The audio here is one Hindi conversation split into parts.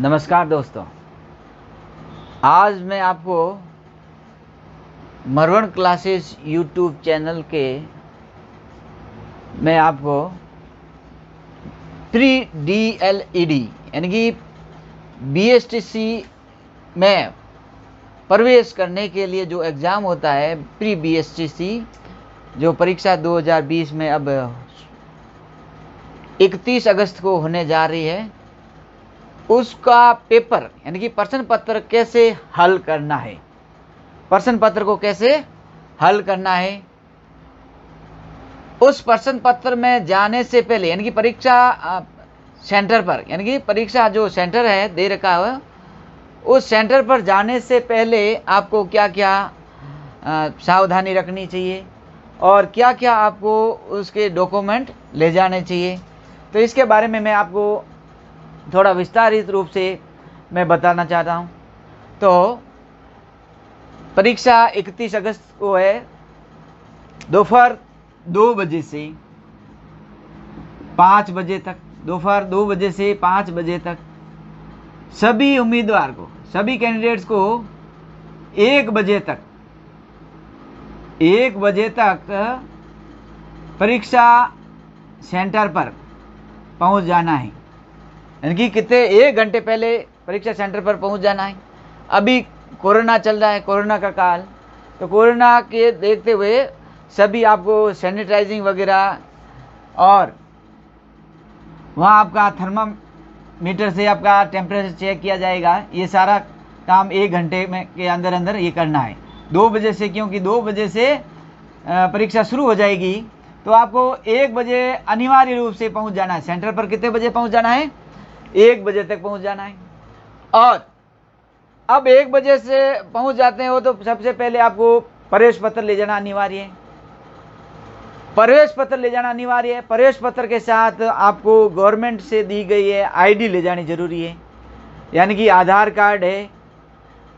नमस्कार दोस्तों, आज मैं आपको मरवन क्लासेस यूट्यूब चैनल के मैं आपको प्री DLED यानी कि BSTC में प्रवेश करने के लिए जो एग्ज़ाम होता है, प्री BSTC जो परीक्षा 2020 में अब 31 अगस्त को होने जा रही है, उसका पेपर यानी कि प्रश्न पत्र कैसे हल करना है, प्रश्न पत्र को कैसे हल करना है। उस प्रश्न पत्र में जाने से पहले यानी कि परीक्षा सेंटर पर यानी कि परीक्षा जो सेंटर है दे रखा है, उस सेंटर पर जाने से पहले आपको क्या क्या सावधानी रखनी चाहिए और क्या क्या आपको उसके डॉक्यूमेंट ले जाने चाहिए, तो इसके बारे में मैं आपको थोड़ा विस्तारित रूप से मैं बताना चाहता हूं। तो परीक्षा 31 अगस्त को है, दोपहर 2 बजे से 5 बजे तक, दोपहर 2 बजे से 5 बजे तक सभी उम्मीदवार को, सभी कैंडिडेट्स को 1 बजे तक परीक्षा सेंटर पर पहुंच जाना है। यानी कि कितने 1 घंटे पहले परीक्षा सेंटर पर पहुंच जाना है। अभी कोरोना चल रहा है, कोरोना का काल, तो कोरोना के देखते हुए सभी आपको सैनिटाइजिंग वगैरह और वहाँ आपका थर्मामीटर से आपका टेम्परेचर चेक किया जाएगा। ये सारा काम 1 घंटे में के अंदर अंदर ये करना है। 2 बजे से, क्योंकि 2 बजे से परीक्षा शुरू हो जाएगी, तो आपको 1 बजे अनिवार्य रूप से पहुँच जाना है सेंटर पर। कितने बजे पहुँच जाना है? 1 बजे तक पहुंच जाना है। और अब 1 बजे से पहुंच जाते हैं वो, तो सबसे पहले आपको प्रवेश पत्र ले जाना अनिवार्य है। प्रवेश पत्र ले जाना अनिवार्य है। प्रवेश पत्र के साथ आपको गवर्नमेंट से दी गई है ID ले जानी जरूरी है, यानी कि आधार कार्ड है,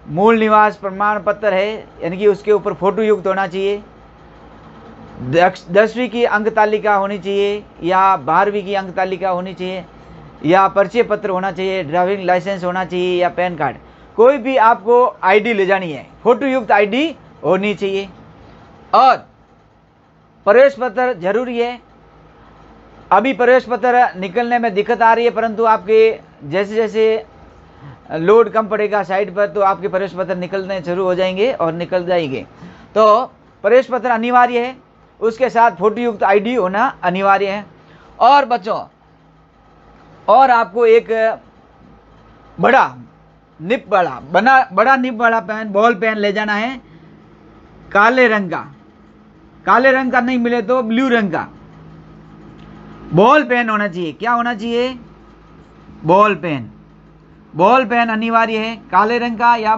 मूल निवास प्रमाण पत्र है, यानी कि उसके ऊपर फोटो युक्त होना चाहिए, 10वीं की अंक तालिका होनी चाहिए या 12वीं की अंक तालिका होनी चाहिए, या परिचय पत्र होना चाहिए, ड्राइविंग लाइसेंस होना चाहिए या पैन कार्ड, कोई भी आपको ID ले जानी है, फोटो युक्त ID होनी चाहिए। और प्रवेश पत्र जरूरी है। अभी प्रवेश पत्र निकलने में दिक्कत आ रही है, परंतु आपके जैसे जैसे लोड कम पड़ेगा साइड पर, तो आपके प्रवेश पत्र निकलने शुरू हो जाएंगे और निकल जाएंगे। तो प्रवेश पत्र अनिवार्य है, उसके साथ फोटो युक्त ID होना अनिवार्य है। और बच्चों, और आपको एक बड़ा निब वाला पेन, बॉल पेन ले जाना है, काले रंग का। काले रंग का नहीं मिले तो ब्लू रंग का बॉल पेन होना चाहिए। क्या होना चाहिए? Ball pen. बॉल पेन अनिवार्य है, काले रंग का या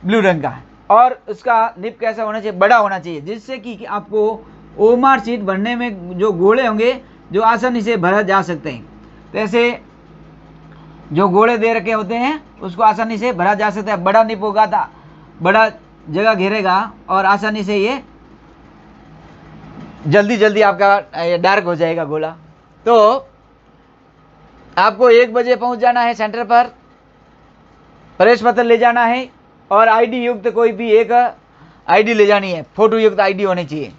ब्लू रंग का। और उसका निब कैसा होना चाहिए? बड़ा होना चाहिए, जिससे कि आपको OMR शीट भरने में जो गोले होंगे जो आसानी से भरा जा सकते हैं। तो ऐसे जो गोले दे रखे होते हैं उसको आसानी से भरा जा सकता है। बड़ा निब होगा था, बड़ा जगह घेरेगा और आसानी से ये जल्दी आपका डार्क हो जाएगा गोला। तो आपको 1 बजे पहुंच जाना है सेंटर पर, प्रवेश पत्र ले जाना है और ID युक्त कोई भी एक ID ले जानी है, फोटो युक्त ID होनी चाहिए।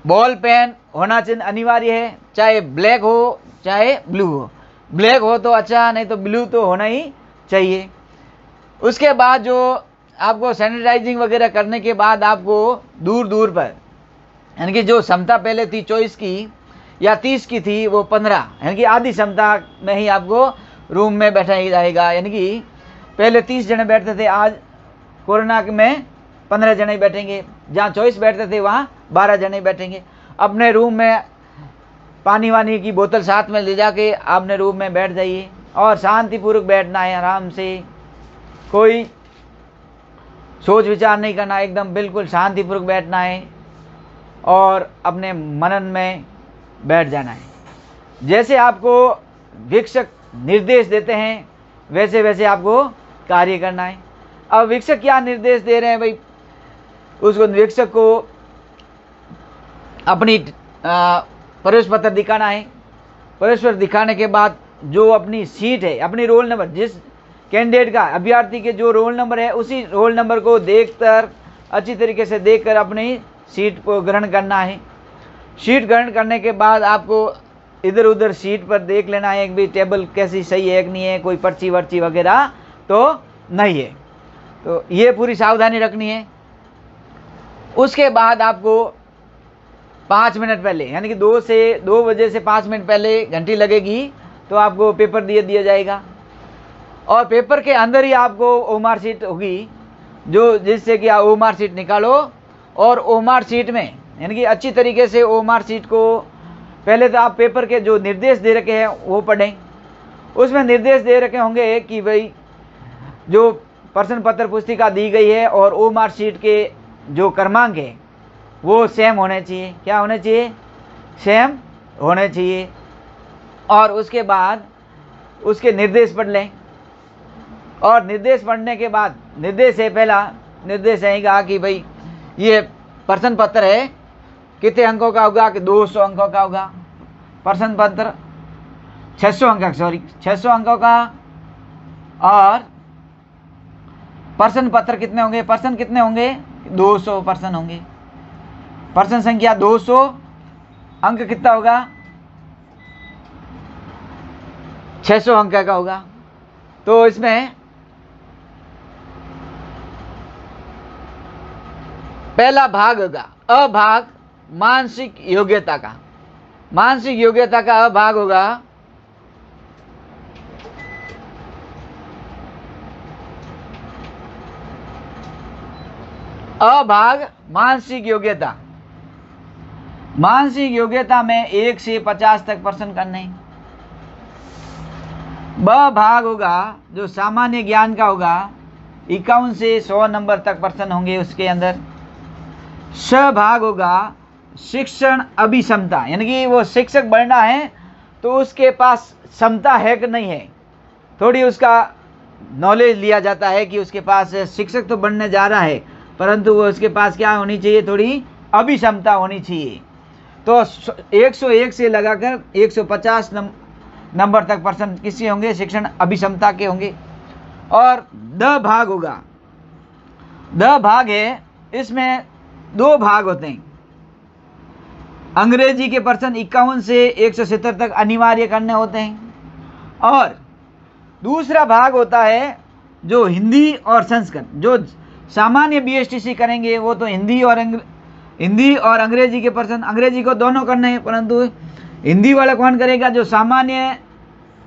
बॉल पेन होना चाहिए अनिवार्य है, चाहे ब्लैक हो चाहे ब्लू हो। ब्लैक हो तो अच्छा, नहीं तो ब्लू तो होना ही चाहिए। उसके बाद जो आपको सैनिटाइजिंग वगैरह करने के बाद आपको दूर दूर पर, यानी कि जो क्षमता पहले थी 24 की या 30 की थी, वो 15 यानी कि आधी क्षमता में ही आपको रूम में बैठा जाएगा। यानी कि पहले 30 जने बैठते थे, आज कोरोना में 15 जने बैठेंगे। जहाँ 24 बैठते थे वहाँ 12 जने बैठेंगे। अपने रूम में पानी वानी की बोतल साथ में ले जाके आपने रूम में बैठ जाइए और शांतिपूर्वक बैठना है, आराम से, कोई सोच विचार नहीं करना, एकदम बिल्कुल शांतिपूर्वक बैठना है और अपने मनन में बैठ जाना है। जैसे आपको शिक्षक निर्देश देते हैं वैसे वैसे आपको कार्य करना है। अब शिक्षक क्या निर्देश दे रहे हैं भाई, उसको शिक्षक को अपनी प्रवेश पत्र दिखाना है। प्रवेश पत्र दिखाने के बाद जो अपनी सीट है, अपनी रोल नंबर, जिस कैंडिडेट का, अभ्यर्थी के जो रोल नंबर है उसी रोल नंबर को देखकर, अच्छी तरीके से देखकर अपनी सीट को ग्रहण करना है। सीट ग्रहण करने के बाद आपको इधर उधर सीट पर देख लेना है कि भी टेबल कैसी सही है कि नहीं है, कोई पर्ची वर्ची वगैरह तो नहीं है। तो ये पूरी सावधानी रखनी है। उसके बाद आपको 5 मिनट पहले, यानी कि 2 बजे से 5 मिनट पहले घंटी लगेगी तो आपको पेपर दिया जाएगा। और पेपर के अंदर ही आपको ओमार शीट होगी, जो जिससे कि आप ओमार शीट निकालो और ओमार शीट में, यानी कि अच्छी तरीके से ओमार शीट को पहले तो आप पेपर के जो निर्देश दे रखे हैं वो पढ़ें। उसमें निर्देश दे रखे होंगे कि भाई जो प्रश्न पत्र पुस्तिका दी गई है और ओमार शीट के जो क्रमांक है वो सेम होने चाहिए। क्या होने चाहिए? सेम होने चाहिए। और उसके बाद उसके निर्देश पढ़ लें। और निर्देश पढ़ने के बाद, निर्देश है, पहला निर्देश है कहा कि भाई ये प्रश्न पत्र है, कितने अंकों का होगा? कि 200 अंकों का होगा। प्रश्न पत्र 600 अंक, सॉरी 600 अंकों का। और प्रश्न पत्र कितने होंगे? प्रश्न कितने होंगे? 200 प्रश्न होंगे। प्रश्न संख्या 200, अंक कितना होगा? 600 अंक का होगा। तो इसमें पहला भाग होगा अभाग, मानसिक योग्यता का। मानसिक योग्यता का अभाग होगा अभाग मानसिक योग्यता। मानसिक योग्यता में 1 से 50 तक प्रश्न करने। ब भाग होगा जो सामान्य ज्ञान का होगा, 51 से 100 नंबर तक प्रश्न होंगे उसके अंदर। स भाग होगा शिक्षण अभिक्षमता, यानी कि वो शिक्षक बनना है तो उसके पास क्षमता है कि नहीं है, थोड़ी उसका नॉलेज लिया जाता है कि उसके पास शिक्षक तो बनने जा रहा है परंतु वो उसके पास क्या होनी चाहिए? थोड़ी अभिक्षमता होनी चाहिए। तो 101 से लगाकर 150 नंबर तक प्रश्न किसके होंगे? शिक्षण अभिक्षमता के होंगे। और द भाग होगा, द भाग है, इसमें 2 भाग होते हैं। अंग्रेजी के प्रश्न 51 से 170 तक अनिवार्य करने होते हैं। और दूसरा भाग होता है जो हिंदी और संस्कृत, जो सामान्य बीएसटीसी करेंगे वो तो हिंदी और अंग्रेजी के प्रश्न, अंग्रेजी को दोनों करने हैं परंतु हिंदी वाला कौन करेगा? जो सामान्य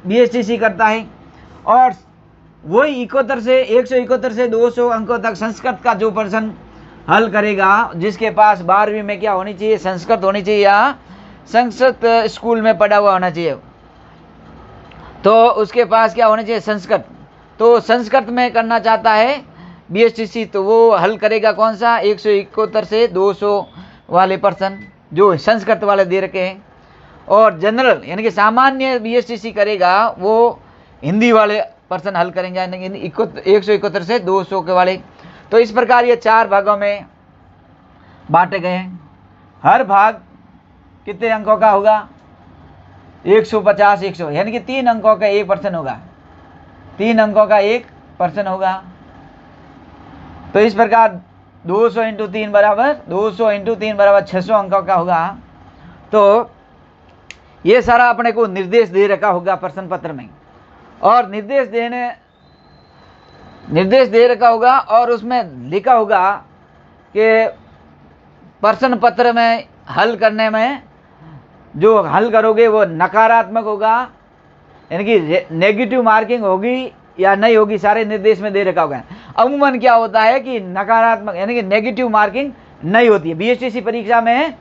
बीएसटीसी करता है। और वही 171 से 200 अंकों तक संस्कृत का जो प्रश्न हल करेगा, जिसके पास 12वीं में क्या होनी चाहिए? संस्कृत होनी चाहिए या संस्कृत स्कूल में पढ़ा हुआ होना चाहिए, तो उसके पास क्या होना चाहिए? संस्कृत। तो संस्कृत में करना चाहता है बीएसटीसी तो वो हल करेगा कौन सा? 171 से 200 वाले प्रश्न जो संस्कृत वाले दे रखे हैं। और जनरल यानी कि सामान्य बीएसटीसी करेगा वो हिंदी वाले प्रश्न हल करेंगे, यानी 171 से 200 के वाले। तो इस प्रकार ये 4 भागों में बांटे गए हैं। हर भाग कितने अंकों का होगा? 150 100, यानी कि 3 अंकों का एक प्रश्न होगा। 3 अंकों का एक प्रश्न होगा। तो इस प्रकार 200 × 3 बराबर 200 × 3 बराबर 600 अंकों का होगा। तो ये सारा अपने को निर्देश दे रखा होगा प्रश्न पत्र में। और निर्देश दे रखा होगा और उसमें लिखा होगा कि प्रश्न पत्र में हल करने में जो हल करोगे वो नकारात्मक होगा, यानी कि नेगेटिव मार्किंग होगी या नहीं होगी, सारे निर्देश में दे रखा होगा। अमूमन क्या होता है कि नकारात्मक यानी कि नेगेटिव मार्किंग नहीं होती है। बीएसटीसी परीक्षा में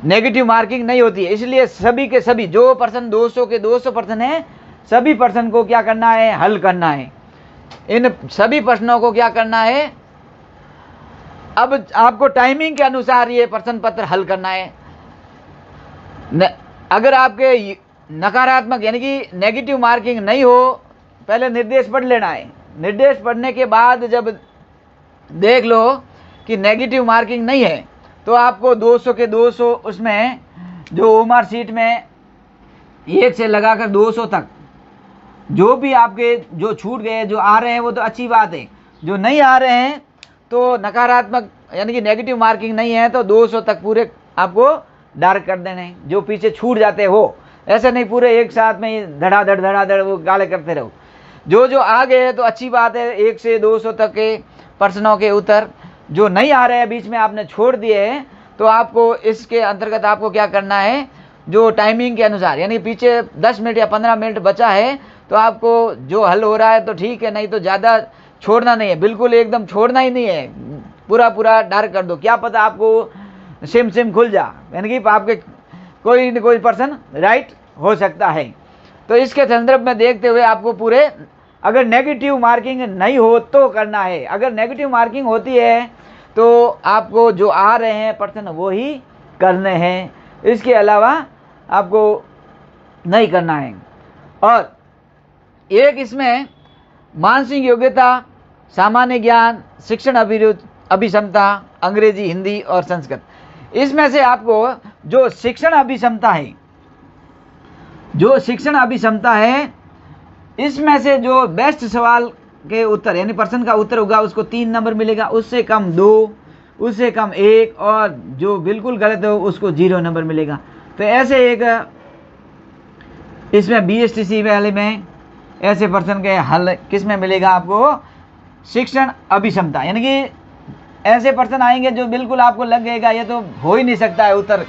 नेगेटिव मार्किंग नहीं होती है, इसलिए सभी के सभी जो प्रश्न 200 के 200 प्रश्न है, सभी प्रश्न को क्या करना है? हल करना है। इन सभी प्रश्नों को क्या करना है? अब आपको टाइमिंग के अनुसार ये प्रश्न पत्र हल करना है। अगर आपके नकारात्मक यानी कि नेगेटिव मार्किंग नहीं हो, पहले निर्देश पढ़ लेना है। निर्देश पढ़ने के बाद जब देख लो कि नेगेटिव मार्किंग नहीं है तो आपको 200 के 200 उसमें जो ओमार शीट में 1 से लगाकर 200 तक जो भी आपके जो छूट गए, जो आ रहे हैं वो तो अच्छी बात है, जो नहीं आ रहे हैं तो नकारात्मक यानी कि नेगेटिव मार्किंग नहीं है तो 200 तक पूरे आपको डार्क कर देने हैं। जो पीछे छूट जाते हैं वो, ऐसे नहीं पूरे एक साथ में धड़ाधड़ वो काले करते रहो। जो जो आ गए तो अच्छी बात है, 1 से 200 तक के प्रश्नों के उत्तर। जो नहीं आ रहे हैं बीच में आपने छोड़ दिए हैं तो आपको इसके अंतर्गत आपको क्या करना है, जो टाइमिंग के अनुसार यानी पीछे 10 मिनट या 15 मिनट बचा है तो आपको जो हल हो रहा है तो ठीक है, नहीं तो ज़्यादा छोड़ना नहीं है, बिल्कुल एकदम छोड़ना ही नहीं है, पूरा पूरा डार्क कर दो। क्या पता आपको सिम खुल जा, यानी कि आपके कोई न कोई पर्सन राइट हो सकता है। तो इसके संदर्भ में देखते हुए आपको पूरे, अगर नेगेटिव मार्किंग नहीं हो तो करना है, अगर नेगेटिव मार्किंग होती है तो आपको जो आ रहे हैं पर्सन वो ही करने हैं, इसके अलावा आपको नहीं करना है। और एक इसमें मानसिक योग्यता, सामान्य ज्ञान, शिक्षण अभिक्षमता, अंग्रेजी, हिंदी और संस्कृत। इसमें से आपको जो शिक्षण अभिक्षमता है, जो शिक्षण अभिक्षमता है इसमें से जो बेस्ट सवाल के उत्तर यानी प्रश्न का उत्तर होगा उसको 3 नंबर मिलेगा, उससे कम 2, उससे कम 1 और जो बिल्कुल गलत हो उसको 0 नंबर मिलेगा। तो ऐसे एक इसमें BSTC वाले में ऐसे प्रश्न के हल किस में मिलेगा आपको, शिक्षण अभिक्षमता, यानी कि ऐसे प्रश्न आएंगे जो बिल्कुल आपको लग जाएगा ये तो हो ही नहीं सकता है उत्तर,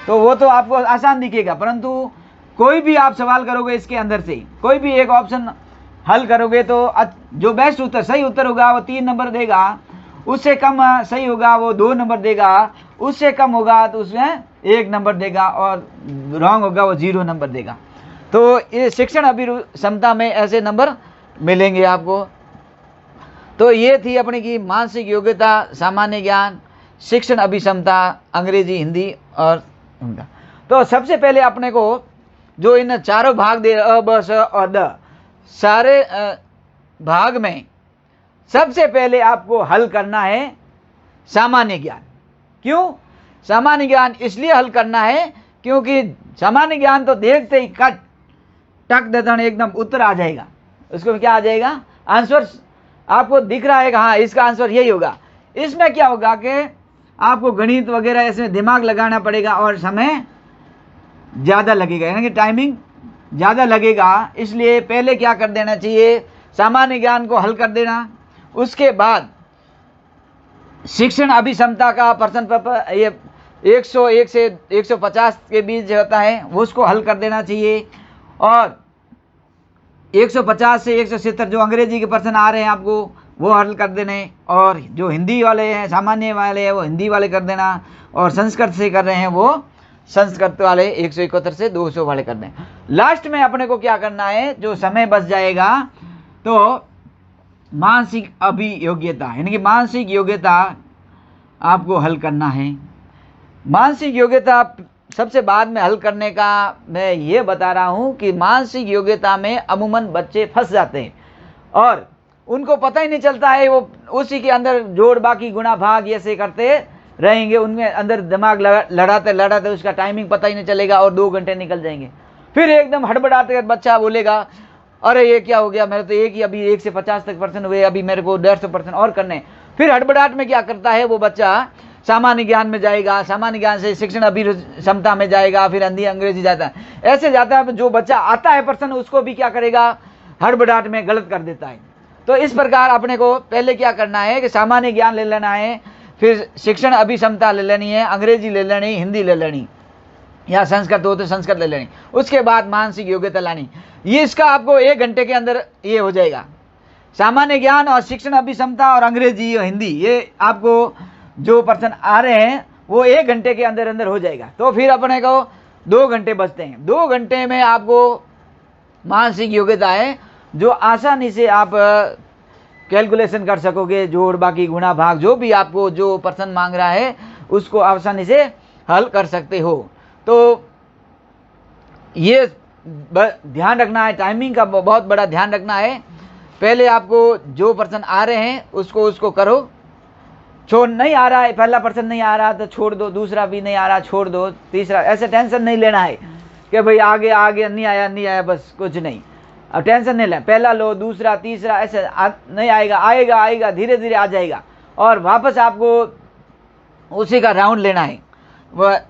तो वो तो आपको आसान दिखेगा, परंतु कोई भी आप सवाल करोगे इसके अंदर से कोई भी एक ऑप्शन हल करोगे तो जो बेस्ट उत्तर सही उत्तर होगा वो 3 नंबर देगा, उससे कम सही होगा वो 2 नंबर देगा, उससे कम होगा तो उसमें 1 नंबर देगा और रॉन्ग होगा वो 0 नंबर देगा। तो ये शिक्षण अभिक्षमता में ऐसे नंबर मिलेंगे आपको। तो ये थी अपनी की मानसिक योग्यता, सामान्य ज्ञान, शिक्षण अभिक्षमता, अंग्रेजी, हिंदी और उनका। तो सबसे पहले अपने को जो इन चारों भाग दे अ, ब, स और द, सारे भाग में सबसे पहले आपको हल करना है सामान्य ज्ञान। क्यों सामान्य ज्ञान? इसलिए हल करना है क्योंकि सामान्य ज्ञान तो देखते ही कट टक दतन एकदम उत्तर आ जाएगा, उसको क्या आ जाएगा, आंसर आपको दिख रहा है कि हाँ इसका आंसर यही होगा। इसमें क्या होगा कि आपको गणित वगैरह इसमें दिमाग लगाना पड़ेगा और समय ज़्यादा लगेगा, यानी कि टाइमिंग ज़्यादा लगेगा। इसलिए पहले क्या कर देना चाहिए, सामान्य ज्ञान को हल कर देना, उसके बाद शिक्षण अभिक्षमता का प्रश्न पेपर ये 101 से 150 के बीच होता है उसको हल कर देना चाहिए, और 150 से 170 जो अंग्रेजी के प्रश्न आ रहे हैं आपको वो हल कर देने, और जो हिंदी वाले हैं सामान्य वाले हैं वो हिंदी वाले कर देना, और संस्कृत से कर रहे हैं वो संस्कृत वाले 171 से 200 वाले कर दें। लास्ट में अपने को क्या करना है, जो समय बच जाएगा तो मानसिक अभियोग्यता यानी कि मानसिक योग्यता आपको हल करना है। मानसिक योग्यता सबसे बाद में हल करने का मैं ये बता रहा हूँ कि मानसिक योग्यता में अमूमन बच्चे फंस जाते हैं और उनको पता ही नहीं चलता है, वो उसी के अंदर जोड़ बाकी गुणा भाग ऐसे करते रहेंगे, उनमें अंदर दिमाग लड़ाते लड़ाते उसका टाइमिंग पता ही नहीं चलेगा और 2 घंटे निकल जाएंगे। फिर एकदम हड़बड़ाते बच्चा बोलेगा अरे ये क्या हो गया, मेरे तो एक ही अभी 1 से 50 तक % हुए, अभी मेरे को 150% और करने। फिर हड़बड़ाहट में क्या करता है वो बच्चा, सामान्य ज्ञान में जाएगा, सामान्य ज्ञान से शिक्षण अभिक्षमता में जाएगा, फिर हिंदी अंग्रेजी जाता है, ऐसे जाता है। जो बच्चा आता है पर्सन उसको भी क्या करेगा, हड़बड़ाहट में गलत कर देता है। तो इस प्रकार अपने को पहले क्या करना है कि सामान्य ज्ञान ले लेना है, फिर शिक्षण अभिक्षमता ले लेनी है, अंग्रेजी ले लेनी, हिंदी ले लेनी, या संस्कृत हो तो संस्कृत ले लेनी, उसके बाद मानसिक योग्यता लानी। ये इसका आपको 1 घंटे के अंदर ये हो जाएगा। सामान्य ज्ञान और शिक्षण अभिक्षमता और अंग्रेजी और हिंदी ये आपको जो पर्सन आ रहे हैं वो 1 घंटे के अंदर अंदर हो जाएगा। तो फिर अपने को 2 घंटे बचते हैं। 2 घंटे में आपको मानसिक योग्यता है जो आसानी से आप कैलकुलेशन कर सकोगे, जोड़ बाकी गुणा भाग जो भी आपको जो पर्सन मांग रहा है उसको आसानी से हल कर सकते हो। तो ये ध्यान रखना है, टाइमिंग का बहुत बड़ा ध्यान रखना है। पहले आपको जो पर्सन आ रहे हैं उसको करो, छोड़ नहीं आ रहा है, पहला पर्सन नहीं आ रहा तो छोड़ दो, दूसरा भी नहीं आ रहा छोड़ दो, तीसरा, ऐसे टेंशन नहीं लेना है कि भाई आगे आगे नहीं आया, बस कुछ नहीं। अब टेंशन नहीं ले, पहला लो, दूसरा, तीसरा, ऐसे नहीं आएगा, आएगा धीरे धीरे आ जाएगा। और वापस आपको उसी का राउंड लेना है। वह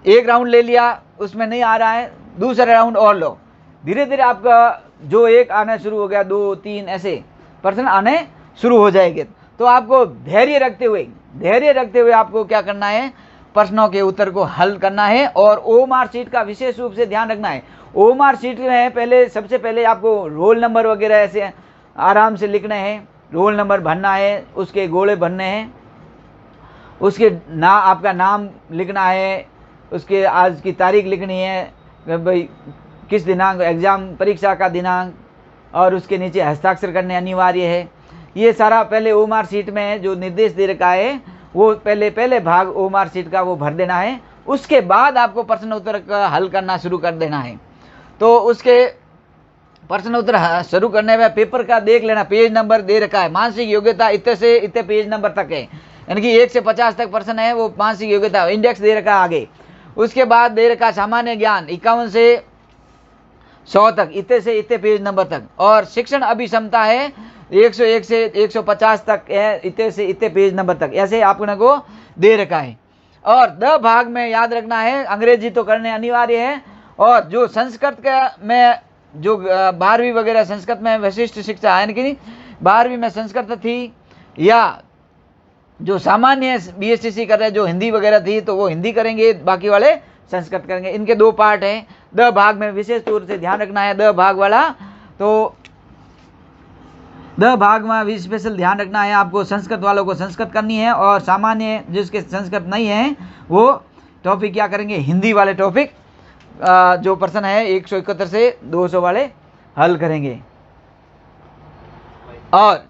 एक राउंड ले लिया, उसमें नहीं आ रहा है, दूसरा राउंड और लो। धीरे धीरे आपका जो एक आना शुरू हो गया, 2 3 ऐसे पर्सन आने शुरू हो जाएंगे। तो आपको धैर्य रखते हुए आपको क्या करना है, प्रश्नों के उत्तर को हल करना है। और ओएमआर शीट का विशेष रूप से ध्यान रखना है। ओएमआर शीट में सबसे पहले आपको रोल नंबर वगैरह ऐसे आराम से लिखने हैं, रोल नंबर भरना है, उसके गोले भरने हैं, उसके आपका नाम लिखना है, उसके आज की तारीख लिखनी है, भाई किस दिनांक एग्ज़ाम परीक्षा का दिनांक, और उसके नीचे हस्ताक्षर करने अनिवार्य है। ये सारा पहले ओएमआर शीट में जो निर्देश दे रखा है वो पहले भाग ओएमआर शीट का वो भर देना है। उसके बाद आपको प्रश्न उत्तर का हल करना शुरू कर देना है। तो उसके प्रश्न उत्तर शुरू करने में पेपर का देख लेना, पेज नंबर दे रखा है। मानसिक योग्यता इतने से इतने पेज नंबर तक है, यानी कि 1 से 50 तक प्रश्न है, वो मानसिक योग्यता इंडेक्स दे रखा है आगे। उसके बाद दे रखा सामान्य ज्ञान 51 से 100 तक, इतने से इतने पेज नंबर तक। और शिक्षण अभिक्षमता है 101 से 150 तक है, इतने से इतने पेज नंबर तक, ऐसे आपने को दे रखा है। और 10 भाग में याद रखना है, अंग्रेजी तो करने अनिवार्य है। और जो संस्कृत का में जो 12वीं वगैरह संस्कृत में विशिष्ट शिक्षा है, यानी कि 12वीं में संस्कृत थी, या जो सामान्य बीएसटीसी कर रहे हैं जो हिंदी वगैरह थी तो वो हिंदी करेंगे, बाकी वाले संस्कृत करेंगे। इनके 2 पार्ट हैं। 10 भाग में विशेष तौर से ध्यान रखना है, 10 भाग वाला। तो 10 भाग में स्पेशल ध्यान रखना है आपको, संस्कृत वालों को संस्कृत करनी है, और सामान्य जिसके संस्कृत नहीं है वो टॉपिक क्या करेंगे, हिंदी वाले टॉपिक जो प्रश्न है 171 से 200 वाले हल करेंगे। और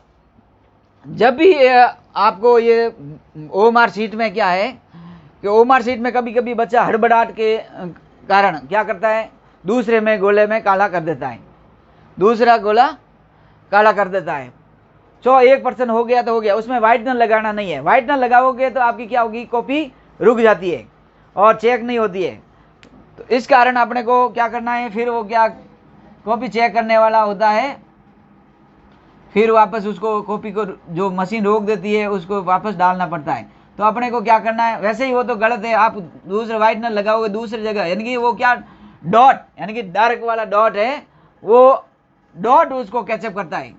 जब भी आपको ये ओएमआर शीट में क्या है कि ओएमआर शीट में कभी कभी बच्चा हड़बड़ाहट के कारण क्या करता है, दूसरे में गोले में काला कर देता है, दूसरा गोला काला कर देता है। 1% हो गया तो हो गया, उसमें व्हाइटनर लगाना नहीं है। व्हाइटनर लगाओगे तो आपकी क्या होगी, कॉपी रुक जाती है और चेक नहीं होती है। तो इस कारण अपने को क्या करना है, फिर वो क्या कॉपी चेक करने वाला होता है, फिर वापस उसको कॉपी को जो मशीन रोक देती है उसको वापस डालना पड़ता है। तो अपने को क्या करना है, वैसे ही वो तो गलत है, आप दूसरे व्हाइटनर लगाओगे दूसरी जगह, यानी कि वो क्या डॉट, यानी कि डार्क वाला डॉट है, वो डॉट उसको कैचअप करता है।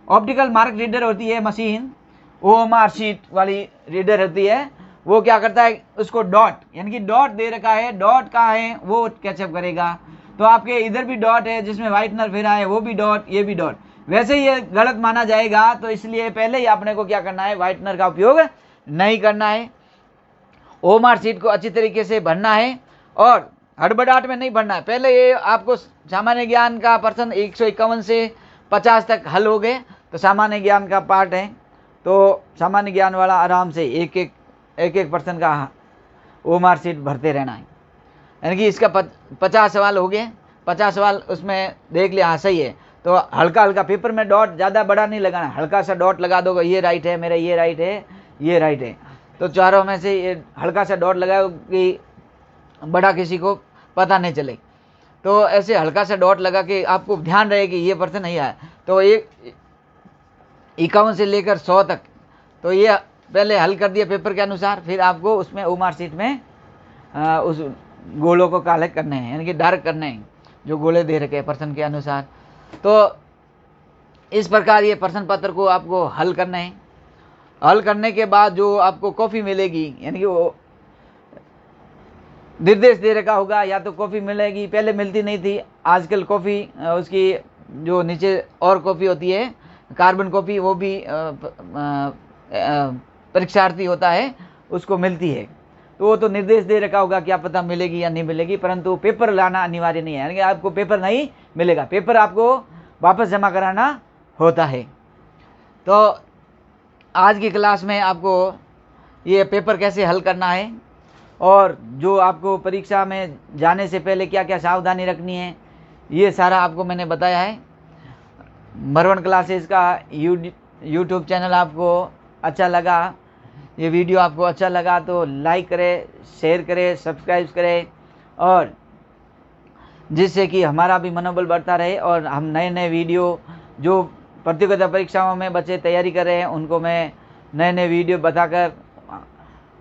ऑप्टिकल मार्क रीडर होती है मशीन, ओएमआर शीट वाली रीडर होती है, वो क्या करता है उसको डॉट, यानी कि डॉट दे रखा है, डॉट कहाँ है वो कैचअप करेगा। तो आपके इधर भी डॉट है जिसमें व्हाइटनर फिरा है, वो भी डॉट, ये भी डॉट, वैसे ये गलत माना जाएगा। तो इसलिए पहले ही आपने को क्या करना है, व्हाइटनर का उपयोग नहीं करना है। ओएमआर शीट को अच्छी तरीके से भरना है और हड़बड़ाहट में नहीं भरना है। पहले ये आपको सामान्य ज्ञान का प्रश्न 151 से 50 तक हल हो गए, तो सामान्य ज्ञान का पार्ट है, तो सामान्य ज्ञान वाला आराम से एक एक पर्सन का ओएमआर शीट भरते रहना है। यानी कि इसका 50 सवाल हो गए, 50 सवाल उसमें देख लिया, हाँ सही है, तो हल्का हल्का पेपर में डॉट ज़्यादा बड़ा नहीं लगाना, हल्का सा डॉट लगा दोगे, ये राइट है मेरा, ये राइट है, ये राइट है। तो चारों में से ये हल्का सा डॉट लगाओ कि बड़ा किसी को पता नहीं चले। तो ऐसे हल्का सा डॉट लगा के आपको ध्यान रहे कि ये पर्सन नहीं आया। तो ये 51 से लेकर 100 तक, तो ये पहले हल कर दिया पेपर के अनुसार, फिर आपको उसमें ओएमआर शीट में उस गोलों को काले करने हैं, यानी कि डार्क करने हैं जो गोले दे रखे हैं प्रश्न के अनुसार। तो इस प्रकार ये प्रश्न पत्र को आपको हल करना है। हल करने के बाद जो आपको कॉपी मिलेगी, यानी कि वो निर्देश दे रखा होगा, या तो कॉपी मिलेगी, पहले मिलती नहीं थी, आजकल कॉपी उसकी जो नीचे और कॉपी होती है कार्बन कॉपी, वो भी परीक्षार्थी होता है उसको मिलती है। तो वो तो निर्देश दे रखा होगा, क्या पता मिलेगी या नहीं मिलेगी, परंतु पेपर लाना अनिवार्य नहीं है, यानी कि आपको पेपर नहीं मिलेगा, पेपर आपको वापस जमा कराना होता है। तो आज की क्लास में आपको ये पेपर कैसे हल करना है और जो आपको परीक्षा में जाने से पहले क्या क्या सावधानी रखनी है, ये सारा आपको मैंने बताया है। मरवन क्लासेस का यूट्यूब चैनल आपको अच्छा लगा, ये वीडियो आपको अच्छा लगा तो लाइक करें, शेयर करें, सब्सक्राइब करें और जिससे कि हमारा भी मनोबल बढ़ता रहे और हम नए नए वीडियो जो प्रतियोगिता परीक्षाओं में बच्चे तैयारी कर रहे हैं उनको मैं नए नए वीडियो बताकर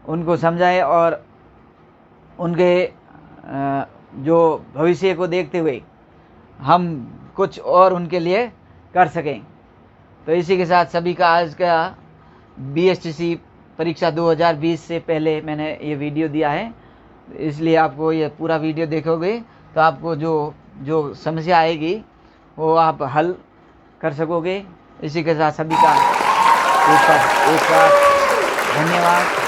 उनको समझाए और उनके जो भविष्य को देखते हुए हम कुछ और उनके लिए कर सकें। तो इसी के साथ सभी का आज का BSTC परीक्षा 2020 से पहले मैंने ये वीडियो दिया है, इसलिए आपको ये पूरा वीडियो देखोगे तो आपको जो समस्या आएगी वो आप हल कर सकोगे। इसी के साथ सभी का एक बार धन्यवाद।